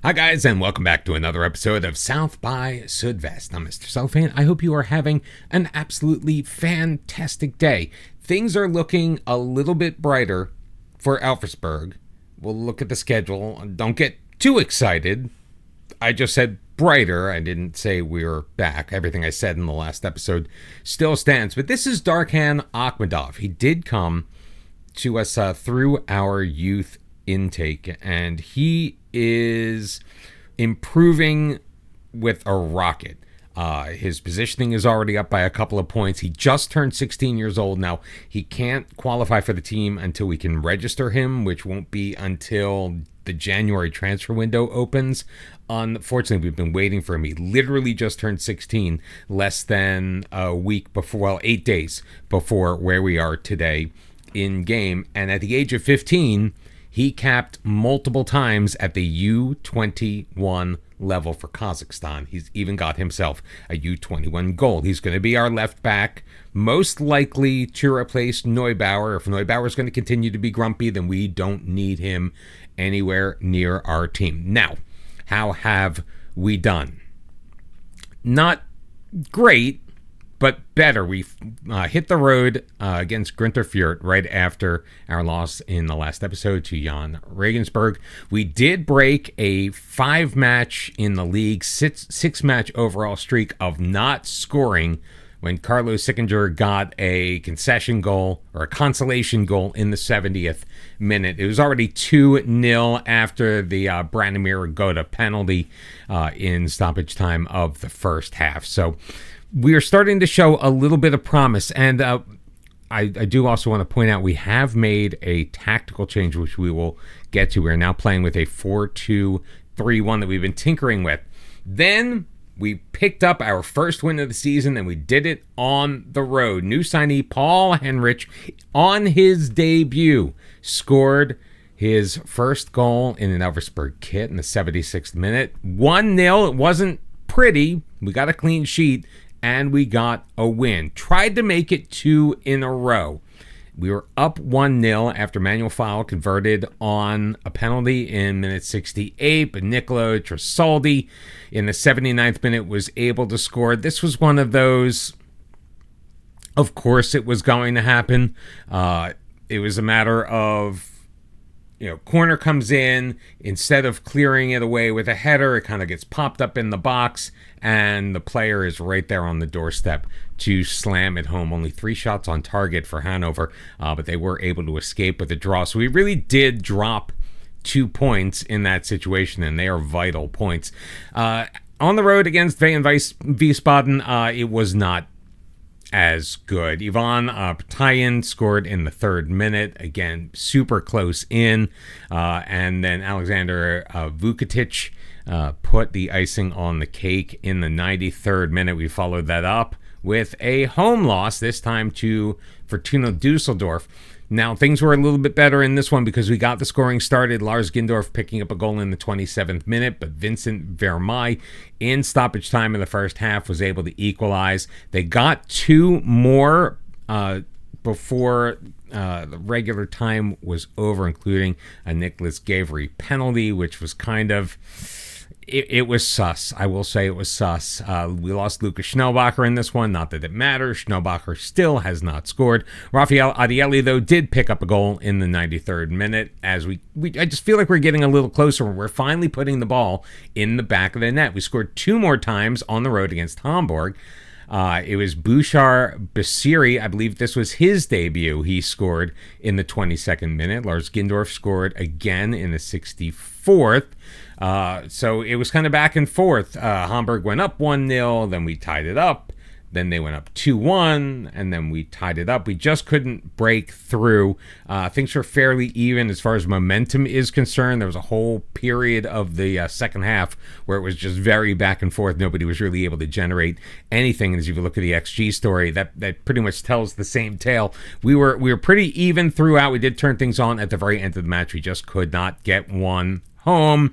Hi guys, and welcome back to another episode of South by Sudvest. I'm Mr. Southfan. I hope you are having an absolutely fantastic day. Things are looking a little bit brighter for ELVERSBERG. We'll look at the schedule. Don't get too excited. I just said brighter. I didn't say we're back. Everything I said in the last episode still stands. But this is Darkhan Akhmedov. He did come to us through our youth intake, and he is improving with a rocket. His positioning is already up by a couple of points. He just turned 16 years old now. He can't qualify for the team until we can register him, which won't be until the January transfer window opens. Unfortunately, we've been waiting for him. He literally just turned 16 less than a week before, well, 8 days before where we are today in game. And at the age of 15, he capped multiple times at the U21 level for Kazakhstan. He's even got himself a U21 goal. He's going to be our left back, most likely to replace Neubauer. If Neubauer going to continue to be grumpy, then we don't need him anywhere near our team. Now, how have we done? Not great, but better. We hit the road against Greuther Fürth right after our loss in the last episode to Jan Regensburg. We did break a 5-match in the league, six-match overall streak of not scoring when Carlos Sickinger got a concession goal or a consolation goal in the 70th minute. It was already 2-0 after the Branimir Goda penalty in stoppage time of the first half. So we are starting to show a little bit of promise, and I do also want to point out we have made a tactical change, which we will get to. We're now playing with a 4-2-3-1 that we've been tinkering with. Then we picked up our first win of the season, and we did it on the road. New signee Paul Henrich, on his debut, scored his first goal in an ELVERSBERG kit in the 76th minute. 1-0. It wasn't pretty. We got a clean sheet, and we got a win. Tried to make it 2 in a row. We were up 1-0 after Manuel Foul converted on a penalty in minute 68, but Nicolo Tresoldi in the 79th minute was able to score. This was one of those, of course it was going to happen. It was a matter of, corner comes in, instead of clearing it away with a header, it kind of gets popped up in the box, and the player is right there on the doorstep to slam it home. Only 3 shots on target for Hanover, but they were able to escape with a draw. So we really did drop 2 points in that situation, and they are vital points. On the road against Wiesbaden, it was not as good. Ivan Ptayin scored in the 3rd minute. Again, super close in. And then Alexander Vukotic put the icing on the cake in the 93rd minute. We followed that up with a home loss, this time to Fortuna Dusseldorf. Now, things were a little bit better in this one because we got the scoring started. Lars Gindorf picking up a goal in the 27th minute, but Vincent Vermeij in stoppage time in the first half was able to equalize. They got 2 more before the regular time was over, including a Nicholas Gavry penalty, which was kind of... It was sus. I will say it was sus. We lost Lucas Schnellbacher in this one. Not that it matters. Schnellbacher still has not scored. Rafael Adieli, though, did pick up a goal in the 93rd minute. As I just feel like we're getting a little closer. We're finally putting the ball in the back of the net. We scored 2 more times on the road against Hamburg. It was Bouchard Basiri. I believe this was his debut. He scored in the 22nd minute. Lars Gindorf scored again in the 64th. So it was kind of back and forth. Hamburg went up 1-0, then we tied it up. Then they went up 2-1, and then we tied it up. We just couldn't break through. Things were fairly even as far as momentum is concerned. There was a whole period of the second half where it was just very back and forth. Nobody was really able to generate anything. And as you look at the XG story, that pretty much tells the same tale. We were pretty even throughout. We did turn things on at the very end of the match. We just could not get one home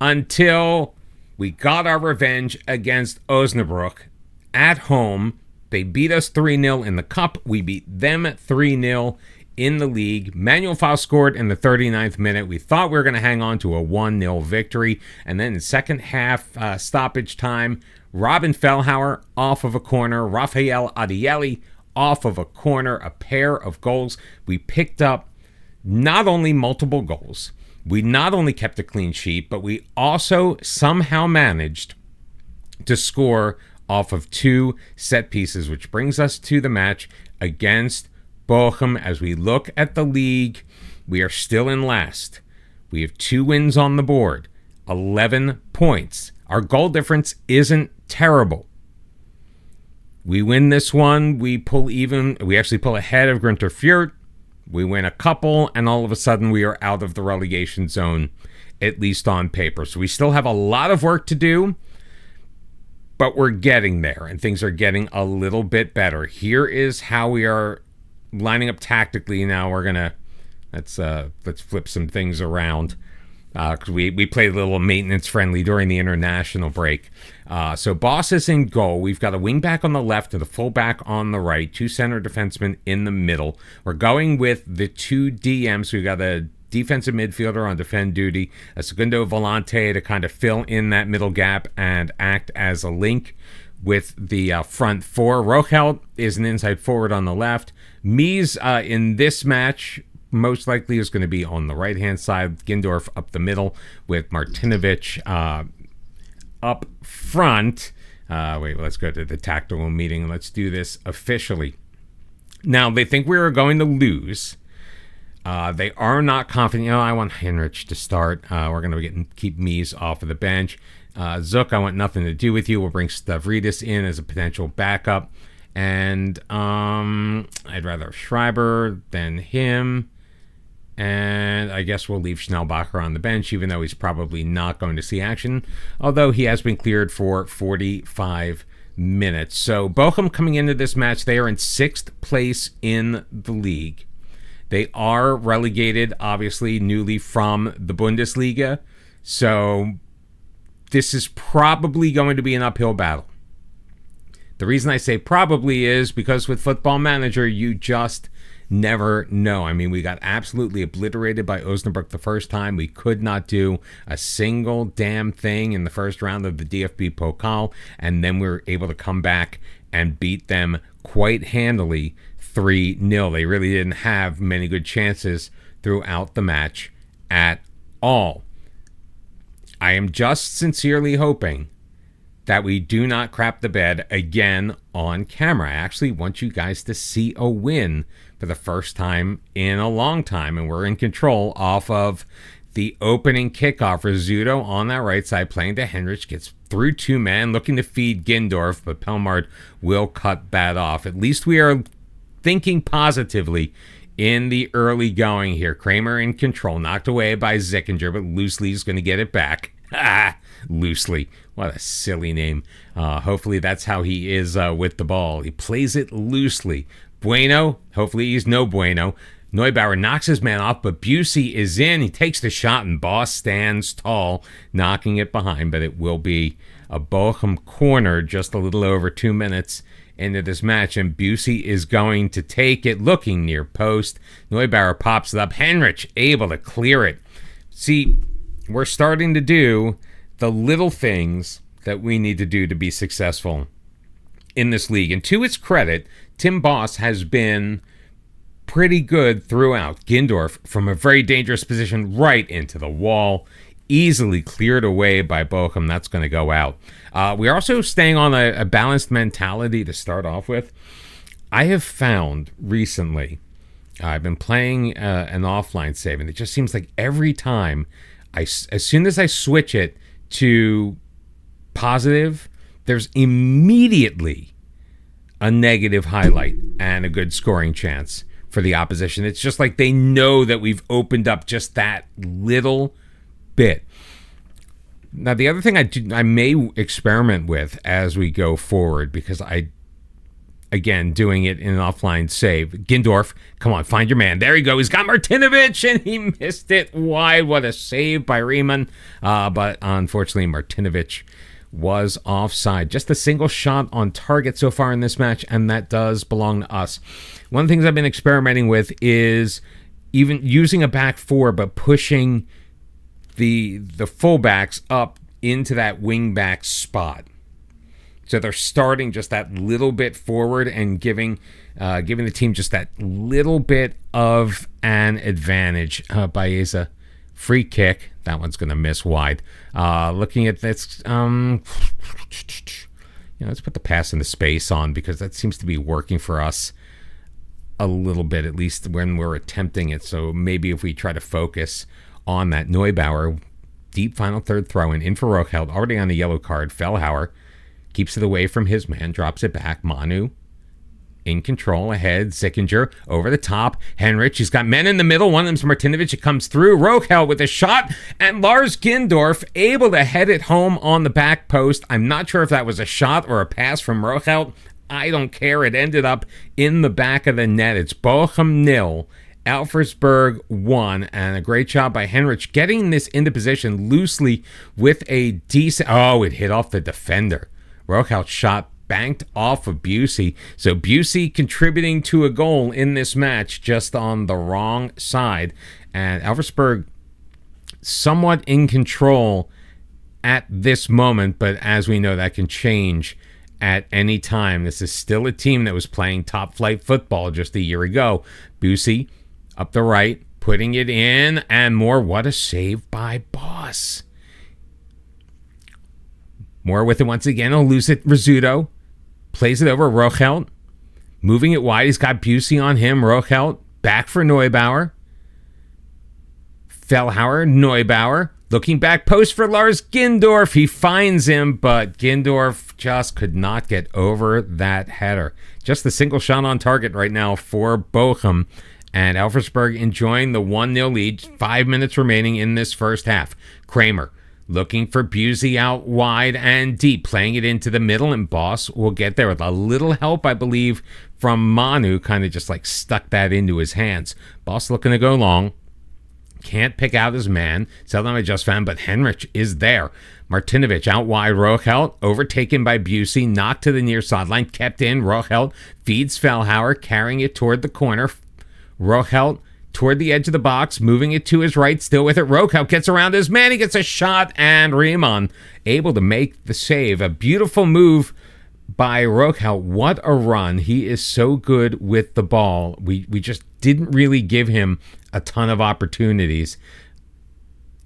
until we got our revenge against Osnabrück at home. They beat us 3-0 in the cup. We beat them 3-0 in the league. Manuel Foul scored in the 39th minute. We thought we were going to hang on to a 1-0 victory. And then in second half stoppage time, Robin Fellhauer off of a corner, Rafael Adieli off of a corner, a pair of goals. We picked up not only multiple goals, we not only kept a clean sheet, but we also somehow managed to score off of 2 set pieces, which brings us to the match against Bochum. As we look at the league, we are still in last. We have 2 wins on the board, 11 points. Our goal difference isn't terrible. We win this one, we pull even. We actually pull ahead of Greuther Fürth. We win a couple, and all of a sudden we are out of the relegation zone, at least on paper. So we still have a lot of work to do, but we're getting there, and things are getting a little bit better. Here is how we are lining up tactically. Now we're gonna let's flip some things around because we played a little maintenance friendly during the international break. So Boss is in goal. We've got a wing back on the left and a full back on the right. 2 center defensemen in the middle. We're going with the 2 DMs. We've got a defensive midfielder on defend duty, a segundo volante to kind of fill in that middle gap and act as a link with the front 4. Rochelt is an inside forward on the left. Mies in this match most likely is going to be on the right-hand side. Gindorf up the middle with Martinovic up front. Let's go to the tactical meeting. Let's do this officially. Now, they think we are going to lose. They are not confident. I want Henrich to start. We're going to keep Mies off of the bench. Zook, I want nothing to do with you. We'll bring Stavridis in as a potential backup. And I'd rather Schreiber than him. And I guess we'll leave Schnellbacher on the bench, even though he's probably not going to see action, although he has been cleared for 45 minutes. So Bochum coming into this match, they are in 6th place in the league. They are relegated, obviously, newly from the Bundesliga. So this is probably going to be an uphill battle. The reason I say probably is because with Football Manager, you just never know. I mean, we got absolutely obliterated by Osnabrück the first time. We could not do a single damn thing in the first round of the DFB Pokal, and then we were able to come back and beat them quite handily 3-0. They really didn't have many good chances throughout the match at all. I am just sincerely hoping that we do not crap the bed again on camera. I actually want you guys to see a win for the first time in a long time, and we're in control off of the opening kickoff. Rizzuto on that right side, playing to Henrich, gets through 2 men, looking to feed Gindorf, but Pelmard will cut that off. At least we are thinking positively in the early going here. Kramer in control, knocked away by Zickinger, but Loosely is going to get it back. Loosely. What a silly name. Hopefully that's how he is with the ball. He plays it loosely. Bueno, hopefully he's no bueno. Neubauer knocks his man off, but Busey is in. He takes the shot, and Boss stands tall, knocking it behind, but it will be a Bochum corner just a little over 2 minutes into this match, and Busey is going to take it, looking near post. Neubauer pops it up. Henrich able to clear it. See, we're starting to do the little things that we need to do to be successful in this league. And to its credit, Tim Boss has been pretty good throughout. Gindorf from a very dangerous position right into the wall, easily cleared away by Bochum. That's going to go out. We're also staying on a balanced mentality to start off with. I have found recently, I've been playing an offline save, and it just seems like every time, as soon as I switch it to positive, there's immediately a negative highlight and a good scoring chance for the opposition. It's just like they know that we've opened up just that little bit. Now, the other thing I may experiment with as we go forward, because again, doing it in an offline save. Gindorf, come on, find your man. There you go. He's got Martinovic, and he missed it wide. What a save by Riemann. But unfortunately, Martinovic was offside. Just a single shot on target so far in this match, and that does belong to us. One of the things I've been experimenting with is even using a back four, but pushing the fullbacks up into that wing back spot. So they're starting just that little bit forward and giving the team just that little bit of an advantage. Baeza, free kick. That one's going to miss wide. Looking at this, let's put the pass in the space on, because that seems to be working for us a little bit, at least when we're attempting it. So maybe if we try to focus on that. Neubauer, deep final third throw in for Rochelt, already on the yellow card. Fellhauer keeps it away from his man, drops it back. Manu in control ahead. Sickinger over the top. Henrich, he's got men in the middle. One of them's Martinovic. It comes through. Rochelt with a shot, and Lars Gindorf able to head it home on the back post. I'm not sure if that was a shot or a pass from Rochelt. I don't care. It ended up in the back of the net. It's Bochum 0, ELVERSBERG 1, and a great job by Henrich getting this into position loosely with a decent... Oh, it hit off the defender. Rochelt shot banked off of Busey. So Busey contributing to a goal in this match, just on the wrong side. And ELVERSBERG somewhat in control at this moment, but as we know, that can change at any time. This is still a team that was playing top flight football just a year ago. Busey up the right, putting it in, and more. What a save by Boss. More with it once again. He'll lose it. Rizzuto plays it over. Rochelt moving it wide. He's got Busey on him. Rochelt back for Neubauer. Fellhauer, Neubauer looking back post for Lars Gindorf. He finds him, but Gindorf just could not get over that header. Just the single shot on target right now for Bochum. And ELVERSBERG enjoying the 1-0 lead. 5 minutes remaining in this first half. Kramer looking for Busey out wide and deep, playing it into the middle, and Boss will get there with a little help, I believe, from Manu. Kind of just like stuck that into his hands. Boss looking to go long. Can't pick out his man. Seldom I just found, but Henrich is there. Martinovic out wide. Rochelt overtaken by Busey. Knocked to the near sideline. Kept in. Rochelt feeds Fellhauer, carrying it toward the corner. Rochelt toward the edge of the box, moving it to his right, still with it. Rochelt gets around his man. He gets a shot, and Riemann able to make the save. A beautiful move by Rochelt. What a run. He is so good with the ball. We just didn't really give him a ton of opportunities.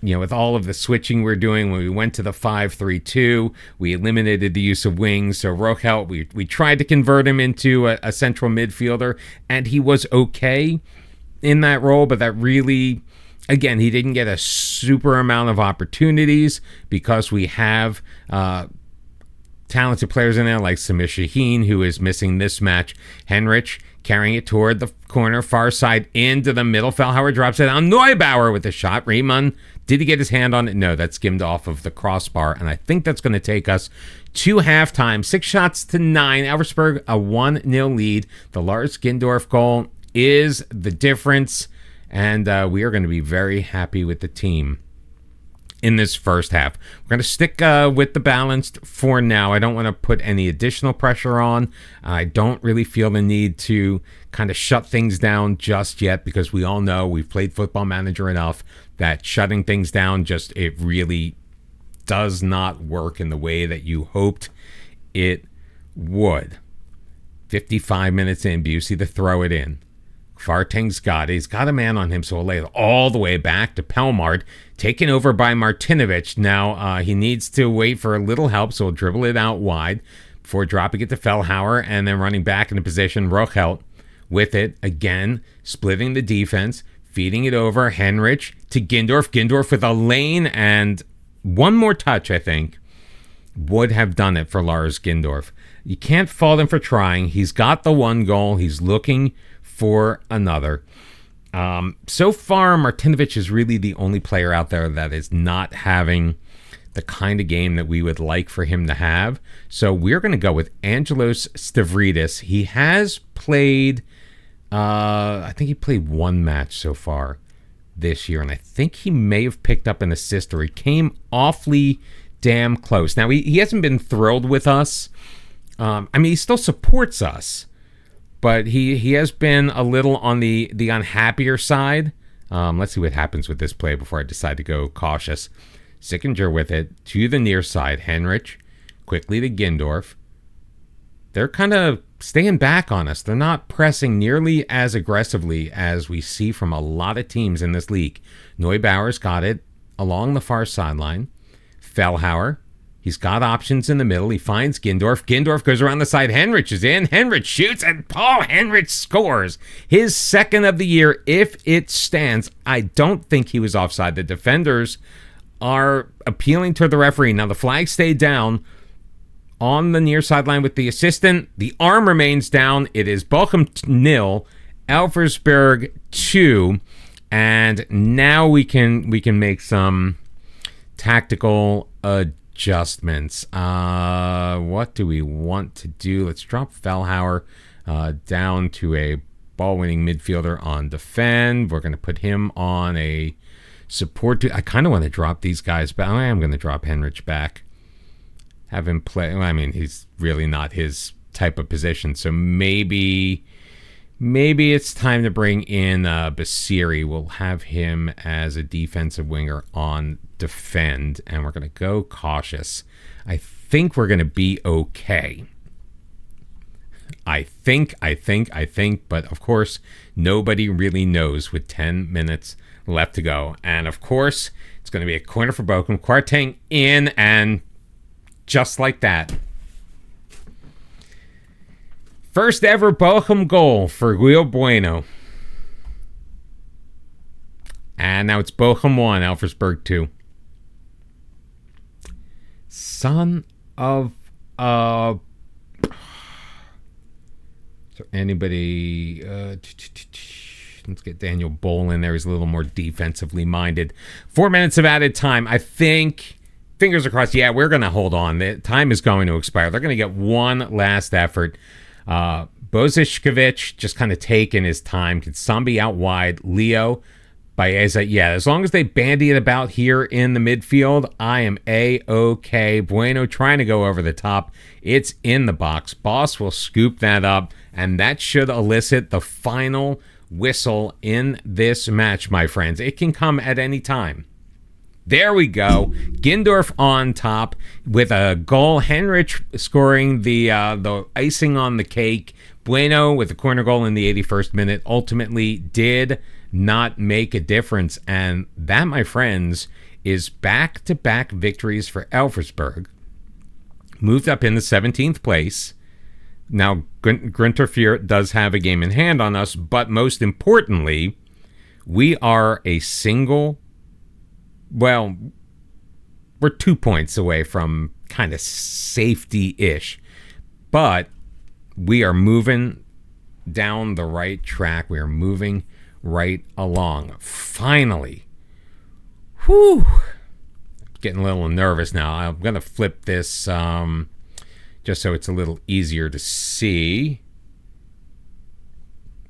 You know, with all of the switching we're doing, when we went to the 5-3-2, we eliminated the use of wings. So Rochelt, we tried to convert him into a central midfielder, and he was okay in that role, but that really, again, he didn't get a super amount of opportunities because we have talented players in there like Samir Shaheen, who is missing this match. Henrich carrying it toward the corner, far side into the middle. Fellhauer drops it on. Neubauer with the shot. Riemann, did he get his hand on it? No, that skimmed off of the crossbar, and I think that's going to take us to halftime. 6-9. ELVERSBERG, a 1-0 lead. The Lars Gindorf goal is the difference, and we are going to be very happy with the team in this first half. We're going to stick with the balanced for now. I don't want to put any additional pressure on. I don't really feel the need to kind of shut things down just yet, because we all know, we've played Football Manager enough, that shutting things down it really does not work in the way that you hoped it would. 55 minutes in, Busey to throw it in. Farteng's got it. He's got a man on him, so he'll lay it all the way back to Pelmard, taken over by Martinovic. Now he needs to wait for a little help, so he'll dribble it out wide before dropping it to Fellhauer, and then running back into position. Rochelt with it again, splitting the defense, feeding it over. Henrich to Gindorf. Gindorf with a lane, and one more touch, I think, would have done it for Lars Gindorf. You can't fault him for trying. He's got the one goal. He's looking for another. So far, Martinovic is really the only player out there that is not having the kind of game that we would like for him to have. So we're going to go with Angelos Stavridis. He has played, I think he played one match so far this year, and I think he may have picked up an assist, or he came awfully damn close. Now, he hasn't been thrilled with us. I mean, he still supports us, but he has been a little on the unhappier side. Let's see what happens with this play before I decide to go cautious. Sickinger with it to the near side. Henrich quickly to Gindorf. They're kind of staying back on us. They're not pressing nearly as aggressively as we see from a lot of teams in this league. Neubauer's got it along the far sideline. Fellhauer, he's got options in the middle. He finds Gindorf. Gindorf goes around the side. Henrich is in. Henrich shoots, and Paul Henrich scores. His second of the year, if it stands. I don't think he was offside. The defenders are appealing to the referee. Now, the flag stayed down on the near sideline with the assistant. The arm remains down. It is Bochum 0, ELVERSBERG 2, and now we can make some tactical adjustments. What do we want to do? Let's drop Fellhauer down to a ball-winning midfielder on defend. We're going to put him on a support. I kind of want to drop these guys back. I am going to drop Henrich back. Have him play. I mean, he's really not his type of position. So maybe it's time to bring in Basiri. We'll have him as a defensive winger on defend, and we're going to go cautious. I think we're going to be okay. I think, but of course, nobody really knows with 10 minutes left to go. And of course, it's going to be a corner for Bochum. Kwarteng in, and just like that, first ever Bochum goal for Guido Bueno. And now it's Bochum 1, ELVERSBERG 2. Son of a... So anybody... let's get Daniel Bohl in there. He's a little more defensively minded. 4 minutes of added time. I think... Fingers across. Yeah, we're going to hold on. The time is going to expire. They're going to get one last effort. Bozishkovich just kind of taking his time. Kitsambi out wide. Leo, Baeza. Yeah, as long as they bandy it about here in the midfield, I am A-OK. Bueno trying to go over the top. It's in the box. Boss will scoop that up, and that should elicit the final whistle in this match, my friends. It can come at any time. There we go. Gindorf on top with a goal. Henrich scoring the icing on the cake. Bueno with the corner goal in the 81st minute ultimately did not make a difference. And that, my friends, is back-to-back victories for ELVERSBERG. Moved up in the 17th place. Now, Grunterfier does have a game in hand on us, but most importantly, we are a single... Well, we're 2 points away from kind of safety-ish. But we are moving down the right track. We are moving right along. Finally. Whew. Getting a little nervous now. I'm going to flip this just so it's a little easier to see.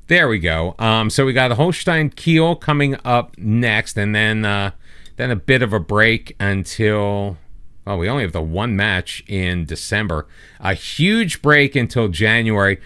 There we go. So we got Holstein Kiel coming up next, and then a bit of a break until, well, we only have the one match in December. A huge break until January.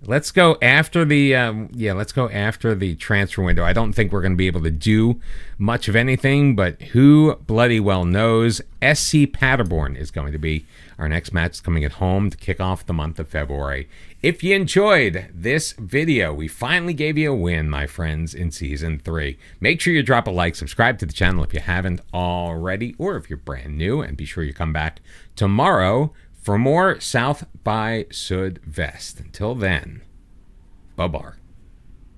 Let's go after the transfer window. I don't think we're going to be able to do much of anything, but who bloody well knows. SC Paderborn is going to be our next match. It's coming at home to kick off the month of February. If you enjoyed this video, we finally gave you a win, my friends, in Season 3. Make sure you drop a like, subscribe to the channel if you haven't already, or if you're brand new, and be sure you come back tomorrow for more South by Südwest. Until then, bye-bye.